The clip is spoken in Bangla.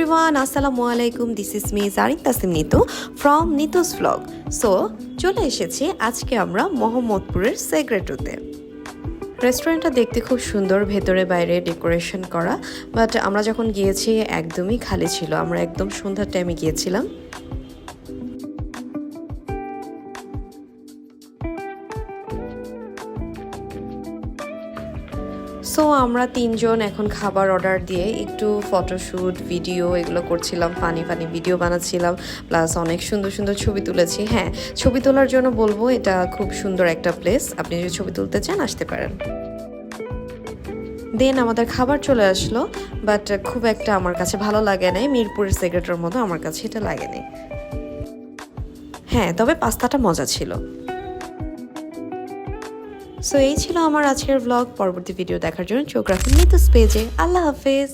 everyone, আসসালামু আলাইকুম। This is me Zarin Tasnim Nitu from Nitu's vlog. So চলে এসেছি আজকে আমরা মোহাম্মদপুরের সেগ্রেটোতে। রেস্টুরেন্টটা দেখতে খুব সুন্দর, ভেতরে বাইরে ডেকোরেশন করা, বাট আমরা যখন গিয়েছি একদমই খালি ছিল। আমরা একদম সন্ধ্যার টাইমে গিয়েছিলাম। সো আমরা তিনজন এখন খাবার অর্ডার দিয়ে একটু ফটোশ্যুট, ভিডিও এগুলো করছিলাম, ফানি ভিডিও বানাচ্ছিলাম, প্লাস অনেক সুন্দর সুন্দর ছবি তুলেছি। হ্যাঁ, ছবি তোলার জন্য বলবো, এটা খুব সুন্দর একটা প্লেস, আপনি যদি ছবি তুলতে চান আসতে পারেন। দেন আমাদের খাবার চলে আসলো, বাট খুব একটা আমার কাছে ভালো লাগে নাই। মিরপুরের সেগ্রেটোর মতো আমার কাছে এটা লাগে নাই। হ্যাঁ, তবে পাস্তাটা মজা ছিল। সো এই ছিল আমার আজকের ব্লগ। পরবর্তী ভিডিও দেখার জন্য চোখ রাখুন নিতুস পেজে। আল্লাহ হাফেজ।